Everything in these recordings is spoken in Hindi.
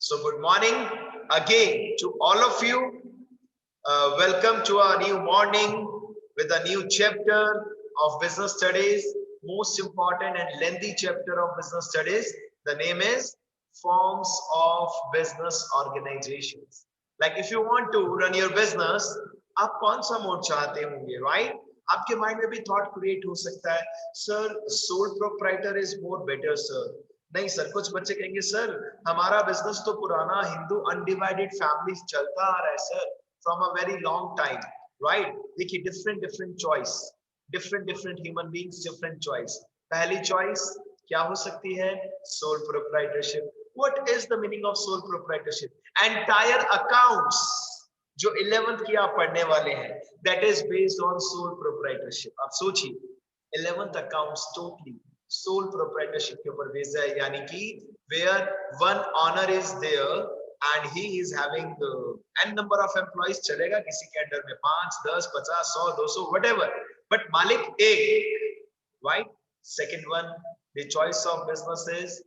So good morning again to all of you. Welcome to our new morning with a new chapter of business studies, most important and lengthy chapter of business studies. The name is Forms of Business Organizations. Like if you want to run your business, आप कौन सा मोड चाहते होंगे, right? आपके माइंड में भी थॉट क्रिएट हो सकता है, sir sole proprietor is more better sir. नहीं सर, कुछ बच्चे कहेंगे सर हमारा बिजनेस तो पुराना हिंदू अनडिवाइडेड फैमिली चलता आ रहा है sir from a very long time, right? देखिए different different choice, different different human beings, different choice. पहली चॉइस क्या हो सकती है? Sole proprietorship. What is the meaning of sole proprietorship? Entire accounts जो 11th की आप पढ़ने वाले हैं, that is based on sole proprietorship. आप सोचिए 11th accounts totally sole proprietorship के ऊपर बेस्ड है, यानी कि where one owner is there and he is having n number of employees. चलेगा किसी के अंडर में 5, 10, 50, 100, 200 whatever, but मालिक एक, right? Second one, the choice of business is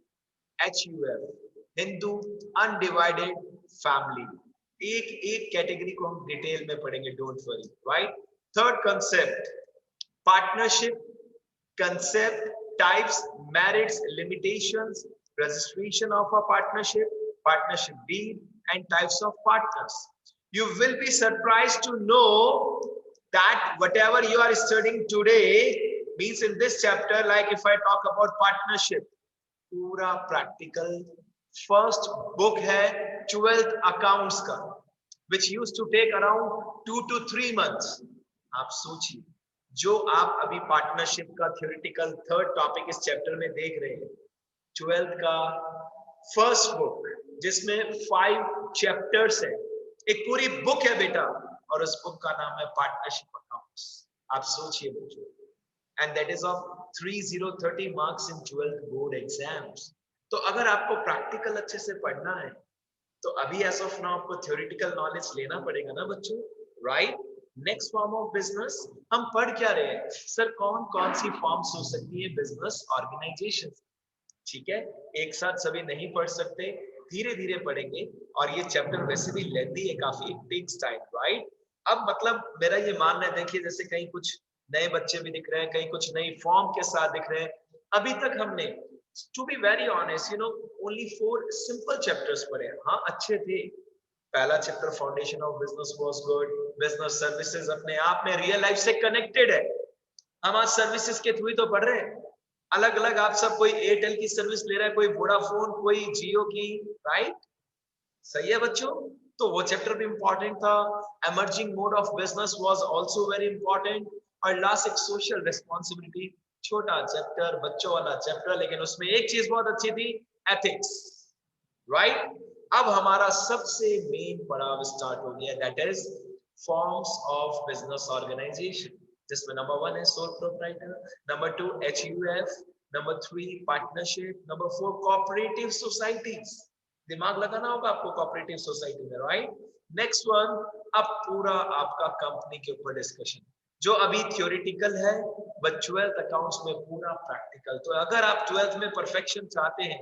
HUF, Hindu Undivided Family. एक एक कैटेगरी को हम डिटेल में पढ़ेंगे, don't worry, right? Third concept partnership, concept, types, merits, limitations, registration of a partnership, partnership deed, and types of partners. You will be surprised to know that whatever you are studying today means in this chapter, like if I talk about partnership, पूरा practical. First book है 12th accounts का, which used to take around 2 to 3 months. आप सोचिए जो आप अभी पार्टनरशिप का थ्योरेटिकल थर्ड टॉपिक इस चैप्टर में देख रहे हैं, 12th का फर्स्ट बुक जिसमें 5 चैप्टर्स है, एक पूरी बुक है बेटा, और उस बुक का नाम है पार्टनरशिप अकाउंट्स. आप सोचिए बच्चों, and that is of 3030 marks in 12th board exams. तो अगर आपको प्रैक्टिकल अच्छे से पढ़ना है तो अभी एज ऑफ नाउ आपको थ्योरेटिकल नॉलेज लेना पड़ेगा ना बच्चों, right? Next form of business हम पढ़ क्या रहे हैं सर? कौन कौन सी फॉर्म्स हो सकती है बिजनेस ऑर्गेनाइजेशन? ठीक है, एक साथ सभी नहीं पढ़ सकते, धीरे धीरे पढ़ेंगे. और ये चैप्टर वैसे भी लेंथी है काफी, इट टेक्स टाइम, राइट? अब मतलब मेरा ये मानना है, देखिए जैसे कहीं कुछ नए बच्चे भी दिख रहे हैं, कहीं कुछ नई फॉर्म के साथ दिख रहे हैं. अभी तक हमने, to be very honest, only 4 simple chapters पढ़े. हाँ अच्छे थे. पहला chapter foundation of business was good. Business services अपने आप में रियल लाइफ से कनेक्टेड है. हम आज सर्विसेज के थ्रू ही तो पढ़ रहे हैं. अलग अलग आप सब, कोई एयरटेल की सर्विस ले रहा है, कोई वोडाफोन, कोई जियो की, राइट? सही है बच्चों? तो वो चैप्टर भी इंपॉर्टेंट था. Emerging mode of business was also very important. और लास्ट एक सोशल रिस्पांसिबिलिटी, छोटा चैप्टर, बच्चों वाला चैप्टर, लेकिन उसमें एक चीज बहुत अच्छी थी, एथिक्स, राइट? अब हमारा सबसे मेन पड़ाव स्टार्ट हो गया, that is forms of business organisation, जिसमें नंबर 1 है सोल प्रोप्राइटर, number 2 HUF, number 3 partnership, number 4 cooperative societies. दिमाग लगाना होगा आपको कोऑपरेटिव सोसाइटी में, राइट? नेक्स्ट वन, अब पूरा आपका कंपनी के ऊपर डिस्कशन, जो अभी थ्योरेटिकल है, बट 12th अकाउंट्स में पूरा प्रैक्टिकल. तो अगर आप 12th में परफेक्शन चाहते हैं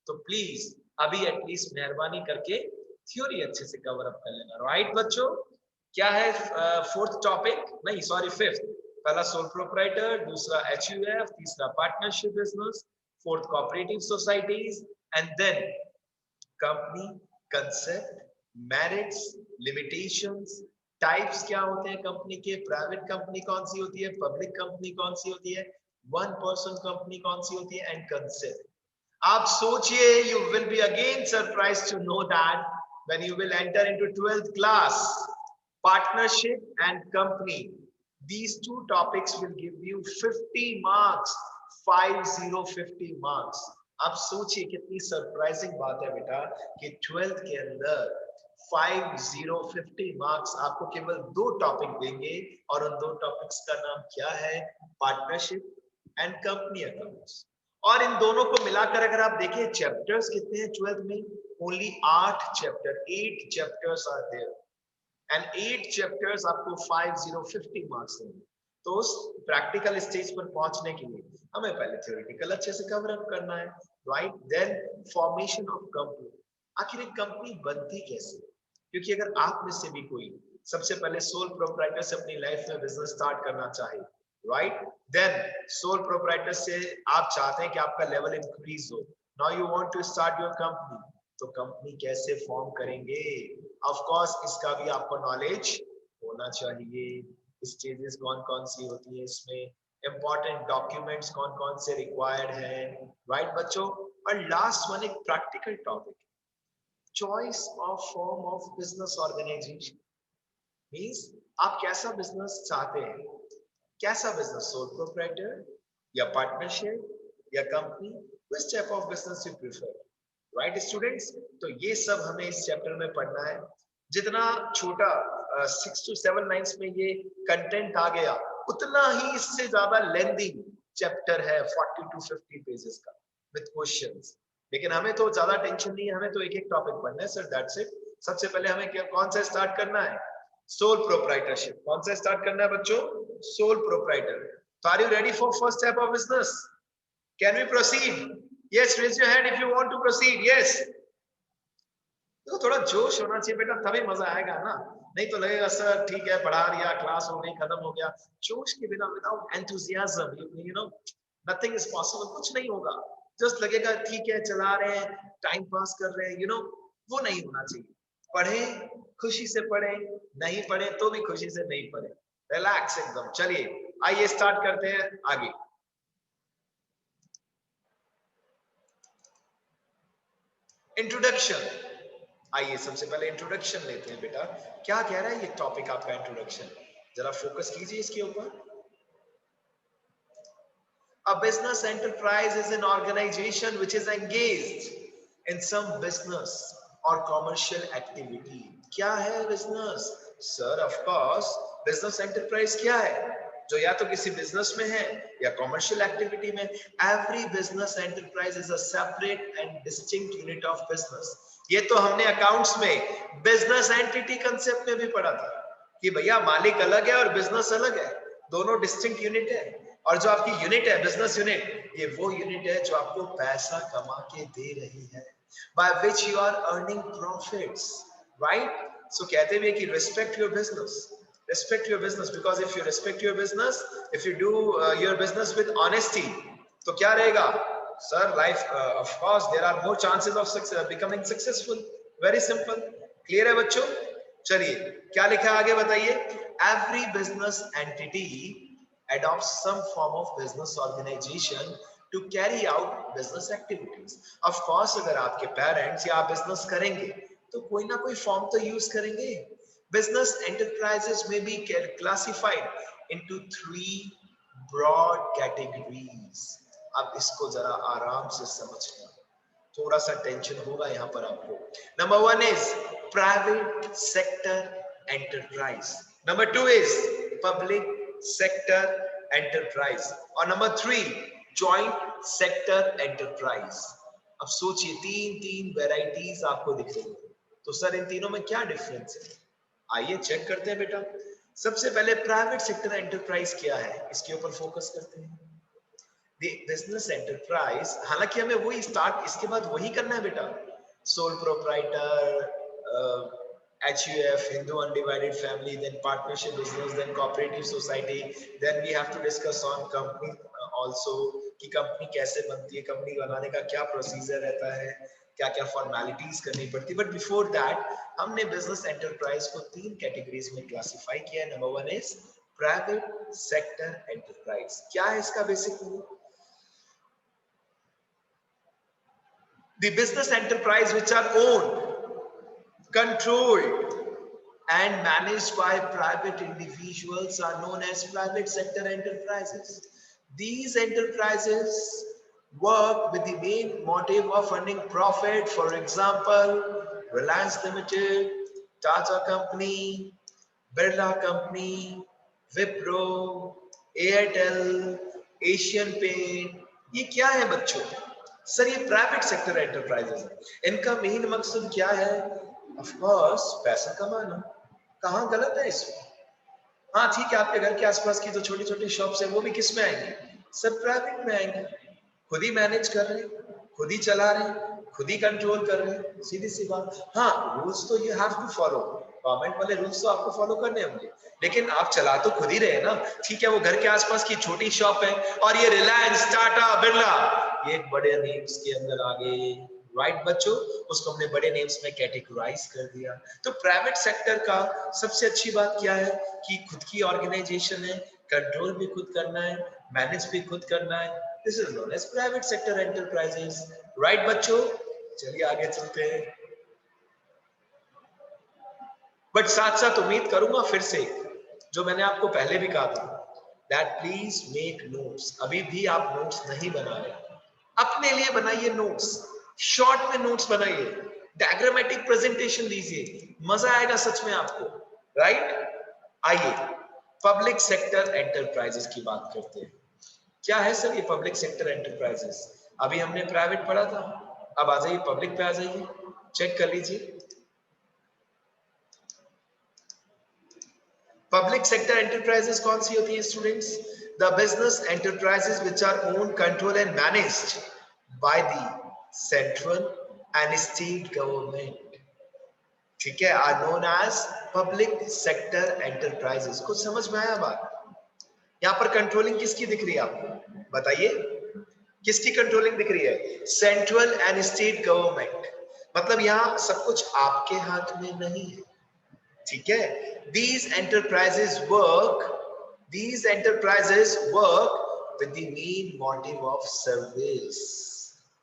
तो प्लीज अभी एटलीस्ट मेहरबानी करके थ्योरी अच्छे से कवर अप कर लेना, राइट बच्चों? क्या है फोर्थ टॉपिक? नहीं सॉरी, फिफ्थ. पहला सोल प्रोप्राइटर, दूसरा HUF, तीसरा partnership business, fourth cooperative societies, and then company, concept, merits, limitations, types क्या होते हैं कंपनी के, प्राइवेट कंपनी कौन सी होती है, पब्लिक कंपनी कौन सी होती है, वन पर्सन कंपनी कौन सी होती है, एंड कंसेप्ट. आप सोचिए, you will be again surprised to know that when you will enter into 12th class, partnership and company, these two topics will give you 50 marks, 50 marks. आप सोचिए कितनी सरप्राइजिंग बात है बेटा कि 12th के अंदर 50 मार्क्स आपको केवल 2 टॉपिक देंगे, और उन 2 टॉपिक्स का नाम क्या है? Partnership and company accounts. और इन दोनों को मिलाकर अगर आप देखें चैप्टर्स कितने हैं 12th में, only 8 chapter, 8 chapters are there, and 8 chapters आपको 50 मार्क्स देंगे. तो उस प्रैक्टिकल स्टेज पर पहुंचने के लिए हमें पहले थ्योरेटिकल अच्छे से कवर अप करना है, right? Then formation of company. आखिर एक कंपनी बनती कैसे? क्योंकि अगर आप में से भी कोई सबसे पहले सोल प्रोप्राइटर से अपनी लाइफ में बिजनेस स्टार्ट करना चाहे, राइट, देन सोल प्रोप्राइटर से आप चाहते हैं कि आपका लेवल इंक्रीज हो, now you want to start your company, तो कंपनी कैसे फॉर्म करेंगे? ऑफ कोर्स इसका भी आपको नॉलेज होना चाहिए। स्टेजेस कौन कौन सी होती है इसमें, इंपॉर्टेंट डॉक्यूमेंट्स कौन कौन से रिक्वायर्ड है, राइट बच्चों। और लास्ट वन एक practical topic, choice of form of business organisation, means आप कैसा बिजनेस चाहते हैं, कैसा बिजनेस, सोल प्रोप्राइटर या पार्टनरशिप या company, which type of business you prefer, right students. तो ये सब हमें इस चैप्टर में पढ़ना है। जितना छोटा 6 to 7 लाइन्स में ये कंटेंट आ गया, उतना ही इससे ज्यादा लेंदी चैप्टर है 40 to 50 पेजेस का विद क्वेश्चंस। लेकिन हमें तो ज्यादा टेंशन नहीं है, हमें तो एक एक टॉपिक पढ़ना है सर, दैट्स इट। सबसे पहले हमें कौन सा स्टार्ट करना है? Sole proprietorship. कौन सा स्टार्ट करना है बच्चों? Sole proprietor. So are you ready for first step of business? Can we proceed? Yes, raise your hand if you want to proceed. Yes. तो थोड़ा जोश होना चाहिए बेटा, तभी मजा आएगा ना, नहीं तो लगेगा सर ठीक है पढ़ा दिया, क्लास हो गई, खत्म हो गया। जोश के बिना, without enthusiasm, you know, nothing is possible, कुछ नहीं होगा। जस्ट लगेगा ठीक है चला रहे हैं, टाइम पास कर रहे हैं, यू नो, वो नहीं होना चाहिए। पढ़े, खुशी से पढ़े, नहीं पढ़े तो भी खुशी से नहीं पढ़े, रिलैक्स एकदम। चलिए आइए स्टार्ट करते हैं आगे। इंट्रोडक्शन, आइए सबसे पहले इंट्रोडक्शन लेते हैं बेटा। क्या कह रहा है ये टॉपिक आपका इंट्रोडक्शन, जरा फोकस कीजिए इसके ऊपर। A business enterprise is an organization which is engaged in some business or commercial activity. क्या है business? Sir of course business enterprise क्या है? जो या तो किसी बिजनेस में है या कॉमर्शियल एक्टिविटी में। Every business enterprise is a separate and distinct unit of business. ये तो हमने अकाउंट्स में बिजनेस एंटिटी कंसेप्ट में भी पढ़ा था कि भैया मालिक अलग है और बिजनेस अलग है, दोनों डिस्टिंक्ट यूनिट है। और जो आपकी यूनिट है बिजनेस यूनिट, ये वो यूनिट है जो आपको पैसा कमा के दे रही है, by which you are earning profits, right? So कहते भी है कि respect your business, respect your business, because if you respect your business, if you do your business with honesty, तो क्या रहेगा sir? Life, of course there are more chances of success, becoming successful, very simple, clear है बच्चों? चलिए क्या लिखा है आगे बताइए। Every business entity adopts some form of business organization to carry out business activities. Of course अगर आपके पेरेंट्स या आप बिजनेस करेंगे तो कोई ना कोई फॉर्म तो यूज करेंगे। Business enterprises may be classified into 3 broad categories. अब इसको जरा आराम से समझना, थोड़ा सा टेंशन होगा यहाँ पर आपको। Number 1 is private sector enterprise, number 2 is public sector enterprise, और नंबर 3 जॉइंट सेक्टर एंटरप्राइज। अब सोचिए तीन वेराइटीज आपको दिख रही है, तो सर इन तीनों में क्या डिफरेंस है? आइए चेक करते हैं बेटा। सबसे पहले प्राइवेट सेक्टर एंटरप्राइज क्या है, इसके ऊपर फोकस करते हैं। बिजनेस एंटरप्राइज, हालांकि हमें वही स्टार्ट इसके बाद वही करना है बेटा, sole proprietor, HUF, Hindu Undivided Family, then partnership business, then cooperative society, then we have to discuss on company also कि कंपनी कैसे बनती है, कंपनी बनाने का क्या प्रोसीजर रहता है, क्या क्या फॉर्मेलिटीज करनी पड़ती है। बट बिफोर दैट हमने बिजनेस एंटरप्राइज को 3 कैटेगरीज में क्लासिफाई किया है। Number 1 is private sector enterprise. क्या है इसका basic meaning? The business enterprise which are owned, controlled and managed by private individuals are known as private sector enterprises. These enterprises work with the main motive of earning profit. For example, Reliance Limited, Tata Company, Birla Company, Wipro, Airtel, Asian Paint। ये क्या है बच्चों? सर ये प्राइवेट सेक्टर एंटरप्राइजेस है। इनका मेन मकसद क्या है? ऑफ कोर्स पैसा कमाना। कहाँ गलत है इसमें? हाँ ठीक है, आपके घर के आसपास की जो छोटी छोटी शॉप्स है वो भी किस में आएंगे? सब प्राइवेट में आएंगे। खुद ही मैनेज कर रहे हैं, खुद ही चला रहे हैं, खुद ही कंट्रोल कर रहे हैं, सीधी सी बात। हाँ, रूल्स तो you have to follow, government वाले रूल्स तो आपको फॉलो करने होंगे, लेकिन आप चला तो खुद ही रहे ना। ठीक है, वो घर के आसपास की छोटी शॉप है और ये रिलायंस, टाटा, बिरला, ये एक बड़े नेम्स के अंदर आ गए, राइट बच्चों, उसको हमने बड़े नेम्स में कैटेगराइज कर दिया। तो प्राइवेट सेक्टर का सबसे अच्छी बात क्या है कि खुद की ऑर्गेनाइजेशन है, कंट्रोल भी खुद करना है, मैनेज भी खुद करना है। This is known as private sector enterprises, right बच्चों। चलिए आगे चलते हैं, बट साथ साथ उम्मीद करूंगा फिर से, जो मैंने आपको पहले भी कहा था, दैट प्लीज मेक नोट्स। अभी भी आप नोट्स नहीं बना रहे, अपने लिए बनाइए नोट्स, शॉर्ट में नोट्स बनाइए, डायग्रामेटिक प्रेजेंटेशन दीजिए, मजा आएगा सच में आपको, राइट। आइए पब्लिक सेक्टर एंटरप्राइजेस की बात करते हैं। क्या है सर ये पब्लिक सेक्टर एंटरप्राइजेस? अभी हमने प्राइवेट पढ़ा था, अब आ जाइए पब्लिक पे, आ जाइए, चेक कर लीजिए। पब्लिक सेक्टर एंटरप्राइजेस कौन सी होती है students? The business enterprises which are own, control and managed by the central and state government, ठीक है, are known as public sector enterprises. कुछ समझ में आया बात? यहाँ पर कंट्रोलिंग किसकी दिख रही है आपको, बताइए किसकी कंट्रोलिंग दिख रही है? Central and state government. मतलब यहाँ सब कुछ आपके हाथ में नहीं है, ठीक है। These enterprises work with the main motive of service।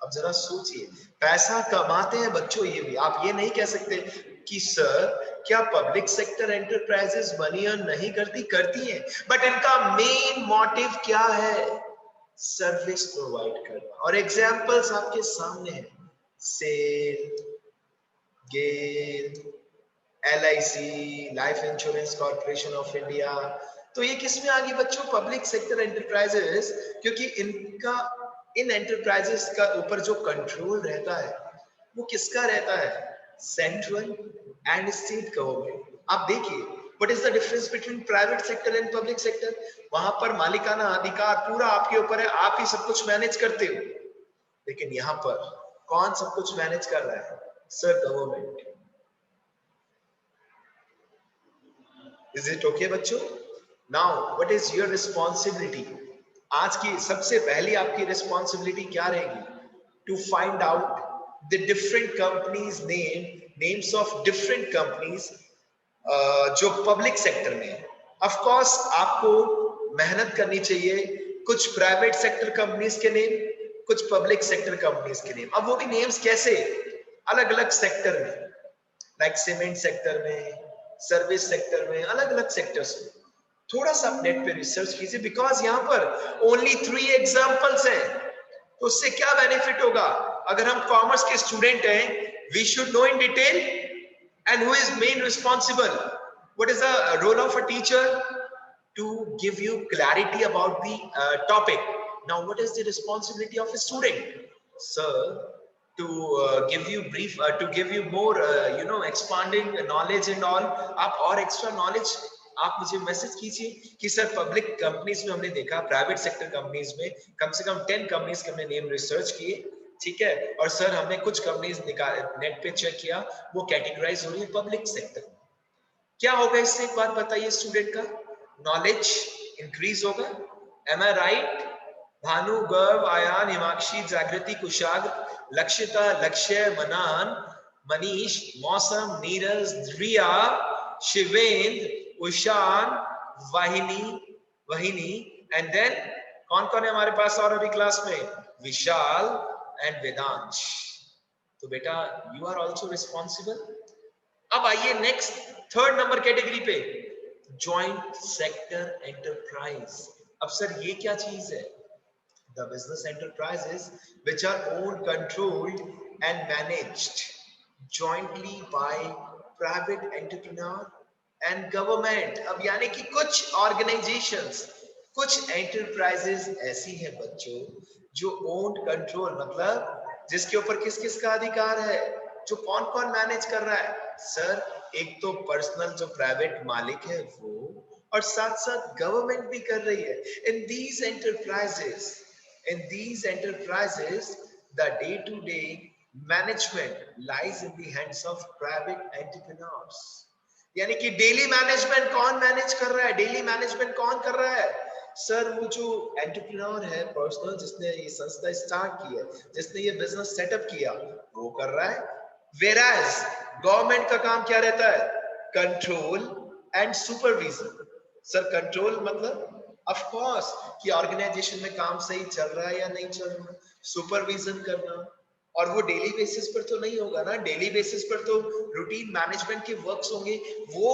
अब जरा सोचिए, पैसा कमाते हैं बच्चों ये भी, आप ये नहीं कह सकते कि सर क्या public sector enterprises money earn नहीं करती, करती हैं, बट इनका मेन मोटिव क्या है? सर्विस प्रोवाइड करना। और एग्जांपल्स आपके सामने हैं, SAIL, GAIL, LIC, life insurance corporation of India. तो ये किसमें आ गई बच्चों? पब्लिक सेक्टर एंटरप्राइजेस, क्योंकि इनका, इन एंटरप्राइजेस का ऊपर जो कंट्रोल रहता है वो किसका रहता है? Central and state government. आप देखिए what is the difference between private sector and public sector. वहां पर मालिकाना अधिकार पूरा आपके ऊपर है, आप ही सब कुछ मैनेज करते हो, लेकिन यहाँ पर कौन सब कुछ मैनेज कर रहा है? Sir government. Is it okay बच्चों? Now what is your responsibility? आज की सबसे पहली आपकी रिस्पॉन्सिबिलिटी क्या रहेगी? To find out the different companies names of different companies जो पब्लिक सेक्टर में है। ऑफ कोर्स आपको मेहनत करनी चाहिए, कुछ प्राइवेट सेक्टर कंपनीज के नेम, कुछ पब्लिक सेक्टर कंपनीज के नेम। अब वो भी नेम्स कैसे? अलग अलग सेक्टर में, लाइक सीमेंट सेक्टर में, सर्विस सेक्टर में, अलग अलग सेक्टर्स में। थोड़ा सा आप नेट पे रिसर्च कीजिए, बिकॉज यहाँ पर ओनली 3 एग्जांपल्स हैं। तो उससे क्या बेनिफिट होगा? अगर हम कॉमर्स के स्टूडेंट हैं, we should know in detail and who is main responsible. What is the role of a teacher? To give you clarity about the topic. Now what is the responsibility of a student? Sir, to give you brief, to give you more expanding knowledge and all, आप और extra knowledge आप मुझे मैसेज कीजिए कि सर पब्लिक कंपनीज में हमने देखा, प्राइवेट सेक्टर कंपनीज में कम से कम 10 कंपनीज के हमने नेम रिसर्च किए, ठीक है, और सर हमने कुछ कंपनीज निकाल नेट पे चेक किया, वो कैटेगराइज हो रही है पब्लिक सेक्टर। क्या होगा इससे, एक बार बताइए स्टूडेंट का नॉलेज इंक्रीज होगा। एम आई राइट? भानु, गर्व, आयान, हिमाक्षी, जागृति, कुशाग्र, लक्षिता, लक्ष्य, मनान, मनीष, मौसम, नीरज, रिया, शिवेंद्र, उशान, वाहिनी, वहिनी, एंड देन कौन कौन है हमारे पास और अभी क्लास में? विशाल एंड वेदांश। तो बेटा यू आर ऑल्सो रिस्पॉन्सिबल। अब आइए नेक्स्ट थर्ड नंबर कैटेगरी पे, जॉइंट सेक्टर एंटरप्राइज। अब सर ये क्या चीज है? The business enterprises which are owned, controlled and managed jointly by private entrepreneur and government. अब यानी कि कुछ ऑर्गेनाइजेशंस, कुछ एंटरप्राइजेस ऐसी हैं बच्चों जो ओन्ड, कंट्रोल, मतलब जिसके ऊपर किस किस का अधिकार है, जो कौन कौन मैनेज कर रहा है? सर एक तो पर्सनल जो प्राइवेट मालिक है वो, और साथ साथ गवर्नमेंट भी कर रही है। In these enterprises the day to day management lies in the hands of private entrepreneurs. यानी कि डेली मैनेजमेंट कौन मैनेज कर रहा है, डेली मैनेजमेंट कौन कर रहा है? सर वो जो एंटरप्रेन्योर है पर्सनल, जिसने ये संस्था स्टार्ट की है, जिसने ये बिजनेस सेटअप किया, वो कर रहा है। वेराज गवर्नमेंट का काम क्या रहता है? Control and supervision. Sir control मतलब ऑफ कोर्स कि ऑर्गेनाइजेशन में काम सही चल रहा है या नहीं चल रहा। सुपरविजन करना, और वो डेली बेसिस पर तो नहीं होगा ना, डेली बेसिस पर तो रूटीन मैनेजमेंट के वर्क्स होंगे, वो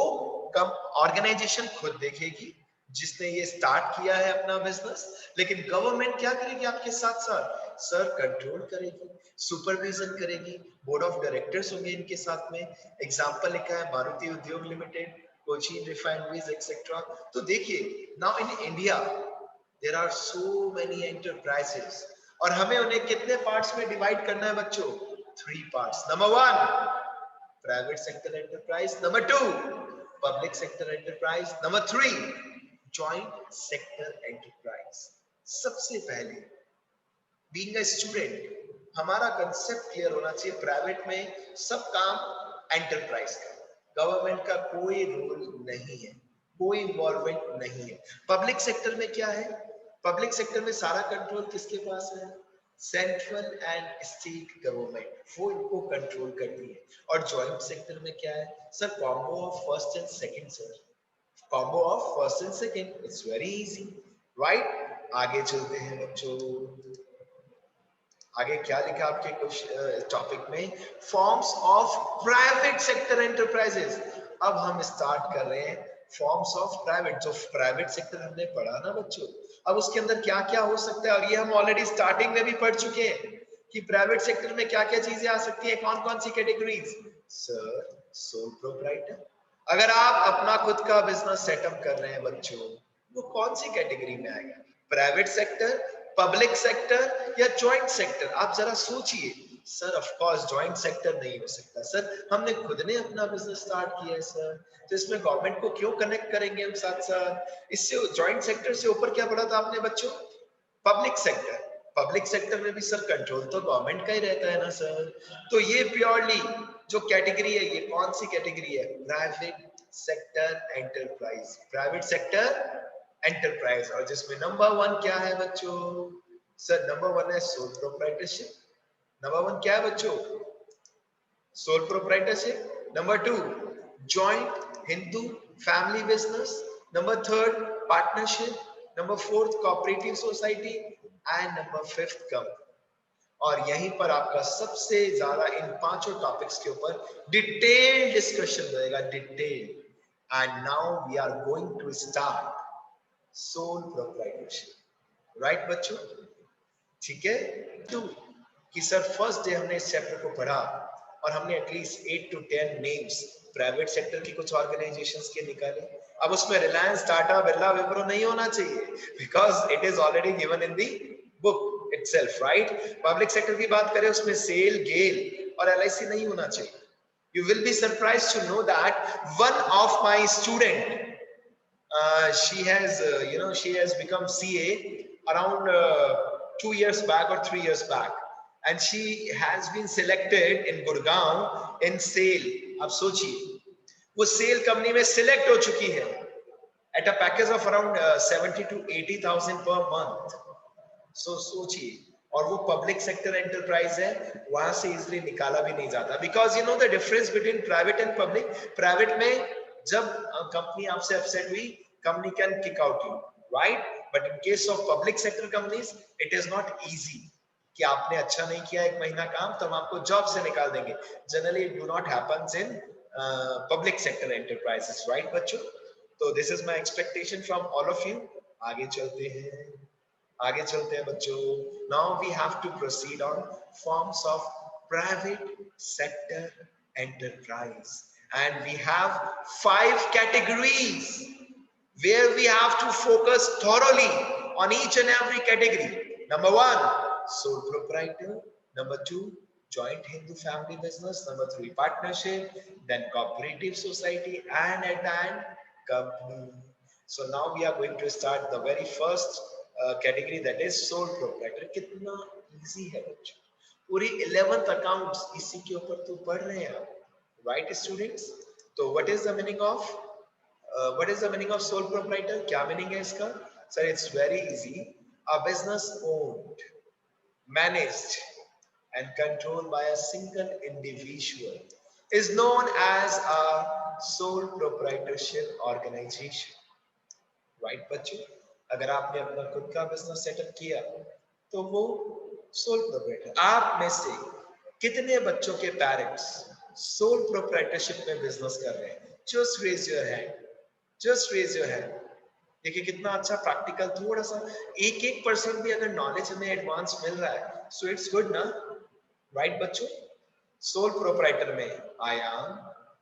कम ऑर्गेनाइजेशन खुद देखेगी जिसने ये स्टार्ट किया है अपना बिजनेस। लेकिन गवर्नमेंट क्या करेगी आपके साथ साथ? सर कंट्रोल करेगी, सुपरविजन करेगी, बोर्ड ऑफ डायरेक्टर्स होंगे इनके साथ में। एग्जांपल लिखा है मारुति उद्योग लिमिटेड, कोचीन रिफाइनरीज एक्सेट्रा। तो देखिए now in India there are so many enterprises, और हमें उन्हें कितने पार्ट्स में डिवाइड करना है बच्चों? 3 parts. Number 1 private sector enterprise, number 2 public sector enterprise, number 3 joint sector enterprise. सबसे पहले बीइंग अ स्टूडेंट हमारा कंसेप्ट क्लियर होना चाहिए। प्राइवेट में सब काम एंटरप्राइज का, गवर्नमेंट का कोई रोल नहीं है, कोई इन्वॉल्वमेंट नहीं है। पब्लिक सेक्टर में क्या है? पब्लिक सेक्टर में सारा कंट्रोल किसके पास है? सेंट्रल एंड स्टेट गवर्नमेंट, वो इनको कंट्रोल करती है। और जॉइंट सेक्टर में क्या है? Sir combo of first and second sir, combo of first and second, it's very easy, right? आगे चलते हैं बच्चों, आगे क्या लिखा आपके टॉपिक में? Forms of private sector enterprises. अब हम स्टार्ट कर रहे हैं फॉर्म्स ऑफ प्राइवेट। जो प्राइवेट सेक्टर हमने पढ़ा ना बच्चों, अब उसके अंदर क्या क्या हो सकता है, और ये हम ऑलरेडी स्टार्टिंग में भी पढ़ चुके हैं कि प्राइवेट सेक्टर में क्या क्या चीजें आ सकती है, कौन कौन सी कैटेगरीज? Sir sole proprietor. अगर आप अपना खुद का बिजनेस सेटअप कर रहे हैं बच्चों, वो कौन सी कैटेगरी में आएगा? प्राइवेट सेक्टर, पब्लिक सेक्टर या जॉइंट सेक्टर? आप जरा सोचिए। Sir of course joint sector नहीं हो सकता सर, हमने खुद ने अपना बिजनेस स्टार्ट किया है सर, तो इसमें गवर्नमेंट को क्यों कनेक्ट करेंगे हम साथ साथ? इससे जॉइंट सेक्टर से ऊपर क्या पढ़ा था आपने बच्चों? Public sector. पब्लिक सेक्टर में भी सर कंट्रोल तो गवर्नमेंट का ही रहता है ना सर। तो ये प्योरली जो कैटेगरी है, ये कौन सी कैटेगरी है? Private sector enterprise, private sector enterprise. और जिसमें नंबर 1 क्या है बच्चों? सर नंबर 1 है सोल प्रोप्राइटरशिप। नंबर 1 क्या है बच्चों? Sole proprietorship. Number 2 joint Hindu family business. Number 3 partnership. Number 4 cooperative society and number 5 company. और यहीं पर आपका सबसे ज्यादा इन पांचों टॉपिक्स के ऊपर डिटेल डिस्कशन रहेगा, detail. And now we are going to start sole proprietorship, right बच्चों? ठीक है। टू कि सर फर्स्ट डे हमने इस चैप्टर को पढ़ा और हमने at least 8 to 10 names private sector की कुछ ऑर्गेनाइजेशंस के निकाले। अब उसमें रिलायंस, टाटा, बिरला, विप्रो नहीं होना चाहिए, because it is already given in the book itself, right? Public sector की बात करें उसमें सेल, गेल और एलआईसी नहीं होना चाहिए। You will be surprised to know that one of my student, she has become CA around 2 years back or 3 years back, and she has been selected in Gurgaon in sale. आप सोचिए वो सेल कंपनी में सिलेक्ट हो चुकी है at a package of around 70 to 80,000 per month. सो सोचिए, और वो पब्लिक सेक्टर एंटरप्राइज है, वहां से इजिली निकाला भी नहीं जाता, because you know the difference between private and public. Private में जब कंपनी आपसे अपसेट हुई, company can kick out you, right? But in case of public sector companies it is not easy कि आपने अच्छा नहीं किया 1 महीना काम तो हम आपको जॉब से निकाल देंगे। Generally it do not happens in public sector enterprises, right बच्चों? तो this is my expectation from all of you. आगे चलते हैं, आगे चलते हैं बच्चों। Now we have to proceed on forms of private sector enterprise, and we have 5 categories where we have to focus thoroughly on each and every category. Number 1 sole proprietor, number 2 joint Hindu family business, number 3 partnership, then cooperative society, and at the end company. So now we are going to start the very first category, that is sole proprietor. कितना easy है बच्चों, पूरी 11th अकाउंट्स इसी के ऊपर तो पढ़ रहे हैं आप, राइट स्टूडेंट्स? तो what is the meaning of sole proprietor? क्या मीनिंग है इसका? Sir it's very easy, a business owned, managed and controlled by a single individual is known as a sole proprietorship organization. Right बच्चों, अगर आपने अपना खुद का बिजनेस सेटअप किया तो वो सोल प्रोप्राइटर। आप में से कितने बच्चों के पेरेंट्स सोल प्रोप्राइटरशिप में बिजनेस कर रहे हैं? Just raise your hand, just raise your hand. देखिए कितना अच्छा प्रैक्टिकल, थोड़ा सा 1% भी अगर नॉलेज हमें एडवांस मिल रहा है सो इट्स गुड ना, राइट बच्चों? सोल प्रोप्राइटर में आयान,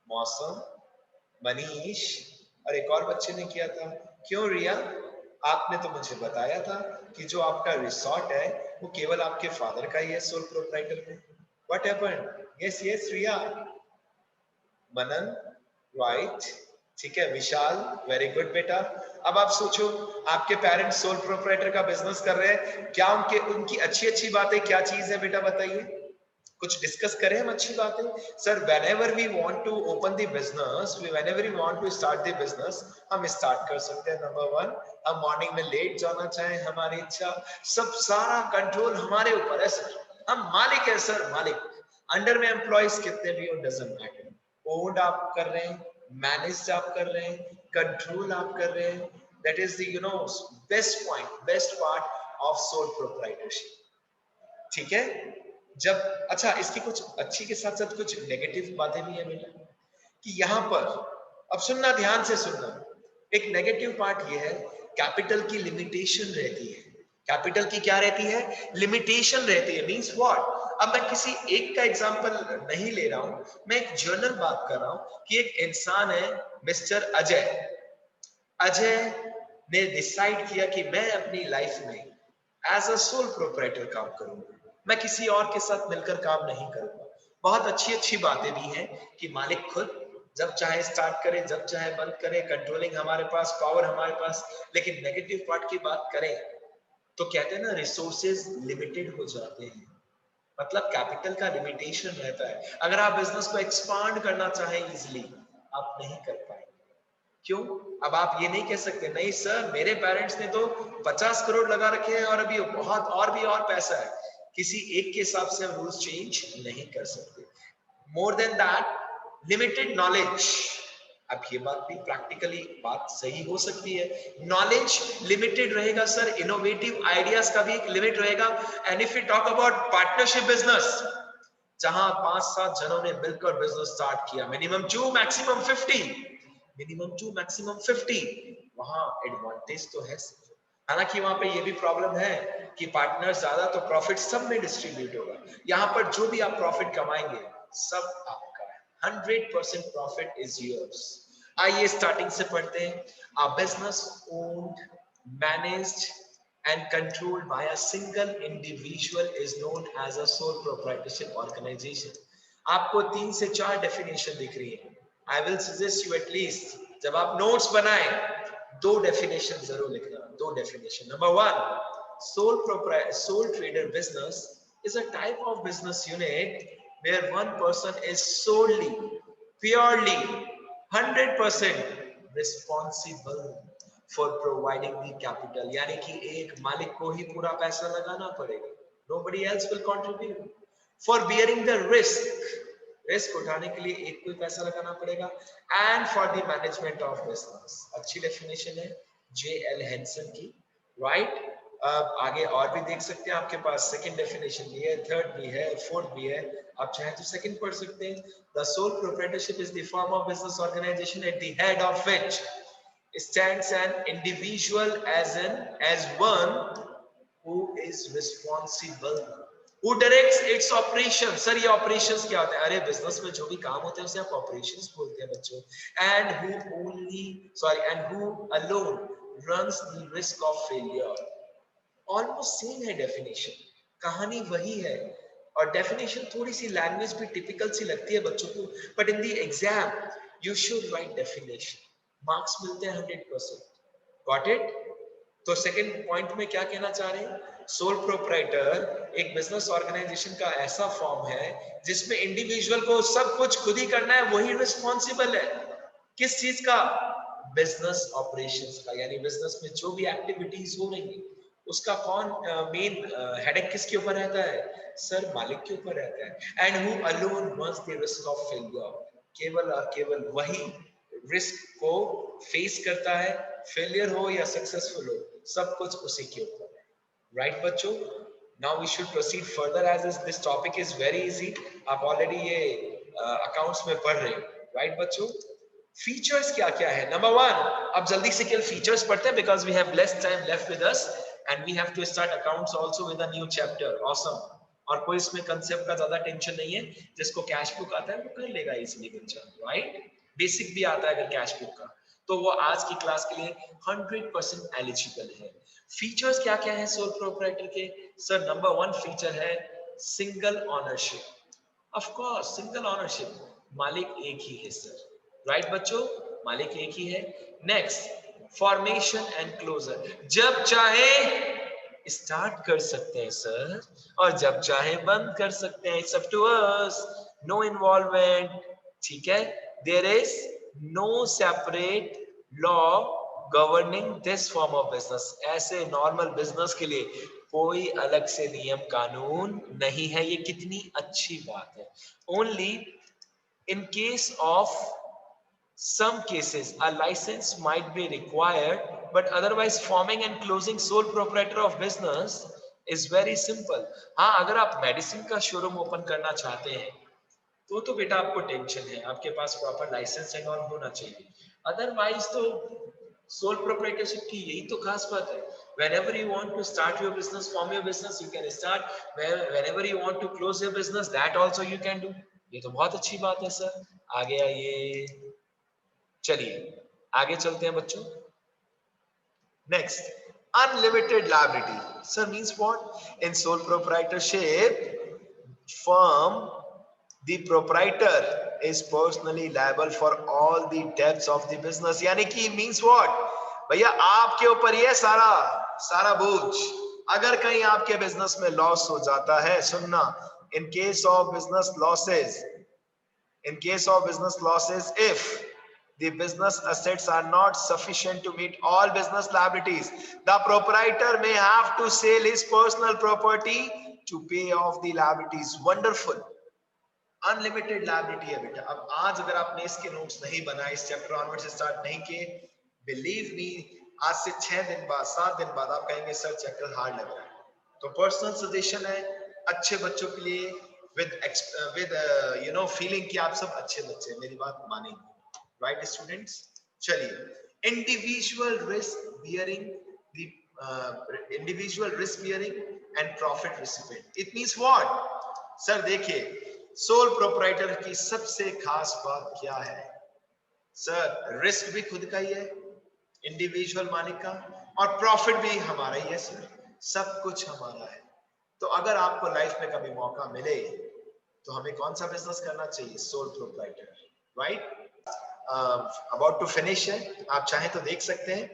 मौसम, मनीष और एक और बच्चे ने किया था। क्यों रिया? आपने तो मुझे बताया था कि जो आपका रिसोर्ट है वो केवल आपके फादर का ही है सोल प्रोप्राइटर में। What happened? Yes yes Riya. Manan, right, ठीक है। विशाल, वेरी गुड बेटा। अब आप सोचो, आपके पेरेंट्स सोल प्रोप्राइटर का बिजनेस कर रहे हैं, क्या उनकी अच्छी अच्छी बातें क्या चीज है बेटा बताइए? कुछ डिस्कस करें हम अच्छी बातें। Sir whenever we want to open the business, whenever we want to start the business, हम स्टार्ट कर सकते हैं। नंबर 1, हम मॉर्निंग में लेट जाना चाहें हमारी इच्छा, सब सारा कंट्रोल हमारे ऊपर है सर, हम मालिक है सर, मालिक। अंडर में एम्प्लॉइज कितने भी हो डजंट मैटर, ओन्ड आप कर रहे हैं, मैनेज्ड आप कर रहे हैं, कंट्रोल आप कर रहे हैं। That is the best point, best part of sole proprietorship, ठीक है? जब अच्छा, इसकी कुछ अच्छी के साथ साथ कुछ नेगेटिव बातें भी है बेटा, कि यहाँ पर अब सुनना, ध्यान से सुनना। एक नेगेटिव पार्ट ये है, कैपिटल की लिमिटेशन रहती है। कैपिटल की क्या रहती है? लिमिटेशन रहती है। Means what? अब मैं किसी एक का एग्जांपल नहीं ले रहा हूं, मैं एक जनरल बात कर रहा हूं कि एक इंसान है मिस्टर अजय। अजय ने डिसाइड किया कि मैं अपनी लाइफ में एज अ सोल प्रोप्राइटर काम करूंगा, मैं किसी और के साथ मिलकर काम नहीं करूंगा। बहुत अच्छी अच्छी बातें भी हैं कि मालिक खुद जब चाहे स्टार्ट करे, जब चाहे बंद करे, कंट्रोलिंग हमारे पास, पावर हमारे पास। लेकिन नेगेटिव पार्ट की बात करें तो कहते हैं ना, रिसोर्सेज लिमिटेड हो जाते हैं, मतलब कैपिटल का लिमिटेशन रहता है। अगर आप बिजनेस को एक्सपांड करना चाहें इजिली, आप नहीं कर पाएंगे। क्यों? अब आप ये नहीं कह सकते नहीं सर मेरे पेरेंट्स ने तो 50 करोड़ लगा रखे हैं और अभी बहुत और भी और पैसा है। किसी एक के हिसाब से हम रूल्स चेंज नहीं कर सकते। More than that, limited knowledge. अब ये बात भी प्रैक्टिकली बात सही हो सकती है, नॉलेज लिमिटेड रहेगा सर, इनोवेटिव आइडियाज का भी एक लिमिट रहेगा। And if you talk about partnership business, जहां 5-7 जनों ने मिलकर बिजनेस स्टार्ट किया, मिनिमम 2 मैक्सिमम 50, मिनिमम 2 मैक्सिमम 50, वहां एडवांटेज तो है। हालांकि वहां पे ये भी प्रॉब्लम है कि पार्टनर ज्यादा तो प्रॉफिट सब में डिस्ट्रीब्यूट होगा। यहाँ पर जो भी आप प्रॉफिट कमाएंगे सब आपका है, 100% प्रॉफिट इज योर्स। आइए स्टार्टिंग से पढ़ते हैं। A business owned, managed and controlled by a single individual is known as a sole proprietorship organization. आपको 3 से 4 डेफिनेशन दिख रही है। I will suggest you at least जब आप नोट्स बनाएं 2 डेफिनेशन जरूर लिखना, 2 definition. Number 1, sole trader business is a type of business unit where one person is solely, purely, 100% responsible for providing the capital, यानी कि एक मालिक को ही पूरा पैसा लगाना पड़ेगा, nobody else will contribute. For bearing the risk, risk उठाने के लिए एक कोई पैसा लगाना पड़ेगा। And for the management of business, अच्छी डेफिनेशन है J.L. हेंसन की, राइट? अब आगे और भी देख सकते हैं, आपके पास सेकंड डेफिनेशन भी है, थर्ड भी है, फोर्थ भी है, आप चाहे तो सेकंड पढ़ सकते हैं। The sole proprietorship is the form of business organisation at the head of which stands an individual as one who is responsible, who directs its operation। Sir ये operations क्या होता है? अरे बिजनेस में जो भी काम होते हैं उसे आप operations बोलते हैं बच्चों। and who alone runs the risk of failure। Almost same है डेफिनेशन, कहानी वही है। और डेफिनेशन थोड़ी सी लैंग्वेज भी टिपिकल सी लगती है बच्चों को, but in the exam you should write definition, marks मिलते हैं 100%। Got it? तो सेकंड पॉइंट में क्या कहना चाह रहे हैं? सोल प्रोप्राइटर एक बिजनेस ऑर्गेनाइजेशन का ऐसा फॉर्म है जिसमें इंडिविजुअल को सब कुछ खुद ही करना है, वही रिस्पॉन्सिबल है। किस चीज का? बिजनेस ऑपरेशंस का, यानी बिजनेस में जो भी एक्टिविटीज हो रही है उसका कौन मेन हेडेक किसके ऊपर रहता है? सर मालिक के ऊपर रहता है। And who alone once the risk of failure, केवल और केवल वही रिस्क को फेस करता है, फेलियर हो या सक्सेसफुल हो, सब कुछ उसी के ऊपर है। राइट बच्चों? Now we should proceed further as this topic is very easy. आप ऑलरेडी ये अकाउंट्स में पढ़ रहे हो। राइट बच्चों? फीचर्स क्या क्या है? नंबर वन, अब जल्दी से केवल फीचर्स पढ़ते हैं because we have less time left with us and we have to start accounts also with a new chapter. Awesome. और कोई इसमें कंसेप्ट का ज्यादा टेंशन नहीं है, जिसको कैश बुक आता है वो कर लेगा इजीली बच्चा। राइट? बेसिक भी आता है अगर कैश बुक का, तो वो आज की क्लास के लिए 100% एलिजिबल है। फीचर्स क्या क्या है सोल प्रोप्राइटर के? सर नंबर वन फीचर है single ownership. Of course single ownership, मालिक एक ही है सर। राइट बच्चों? मालिक एक ही है। नेक्स्ट, फॉर्मेशन एंड क्लोजर, जब चाहे स्टार्ट कर सकते हैं सर और जब चाहे बंद कर सकते हैं। It's up to us, no involvement. ठीक है? There is no separate law governing this form of business. ऐसे नॉर्मल बिजनेस के लिए कोई अलग से नियम कानून नहीं है। ये कितनी अच्छी बात है। Only in case of some cases a license might be required, but otherwise forming and closing sole proprietor of business is very simple. हाँ, अगर आप मेडिसिन का शोरूम ओपन करना चाहते हैं तो बेटा आपको टेंशन है, आपके पास प्रॉपर लाइसेंस एंड ऑल होना चाहिए। अदरवाइज तो सोल प्रोप्राइटरशिप की यही तो खास बात है। whenever you want to start your business, form your business, you can start. whenever you want to close your business, that also you can do. ये तो बहुत अच्छी बात है सर। आगे आइए, चलिए आगे चलते हैं बच्चों। Next, unlimited liability. Sir means what? In sole proprietorship firm, the proprietor is personally liable for all the debts of the business। यानी कि means what? भैया आपके ऊपर ये सारा बोझ। अगर कहीं आपके बिजनेस में लॉस हो जाता है, सुनना, in case of business losses, if the business assets are not sufficient to meet all business liabilities, the proprietor may have to sell his personal property to pay off the liabilities। Wonderful। Unlimited liability है बेटा। अब आज अगर आपने इसके नोट्स नहीं बनाए, इस चैप्टर ऑनवर्ड से स्टार्ट नहीं किए, बिलीव मी आज से 6 दिन बाद 7 दिन बाद आप कहेंगे सर चैप्टर हार्ड लग रहा है। तो पर्सनल सजेशन है अच्छे बच्चों के लिए विद यू नो फीलिंग कि आप सब अच्छे बच्चे, मेरी बात मानेंगे। Right students? चलिए, individual risk bearing and profit recipient. It means what? Sir देखिए, सोल प्रोप्राइटर की सबसे खास बात क्या है? सर रिस्क भी खुद का ही है, इंडिविजुअल मालिक का, और प्रॉफिट भी हमारा ही है सर। सब कुछ हमारा है। तो अगर आपको लाइफ में कभी मौका मिले तो हमें कौन सा बिजनेस करना चाहिए? Sole proprietor. Right? About to finish है, आप चाहें तो देख सकते हैं।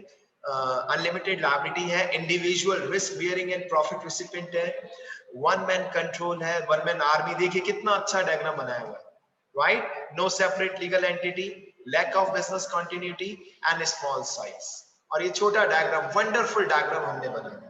अनलिमिटेड लायबिलिटी है, individual risk bearing and profit recipient है, वन मैन कंट्रोल है, वन मैन आर्मी। देखिए कितना अच्छा डायग्राम बनाया हुआ है। Right? No separate legal entity, lack of business continuity and small size. और ये छोटा डायग्राम, वंडरफुल डायग्राम हमने बनाया।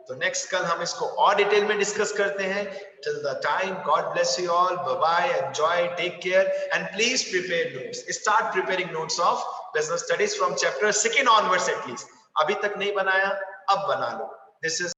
तो नेक्स्ट कल हम इसको और डिटेल में डिस्कस करते हैं। Till the time, God bless you all, bye bye, enjoy, take care and please prepare notes. Start preparing notes of business studies from chapter 2 onwards at least. अभी तक नहीं बनाया, अब बना लो। This is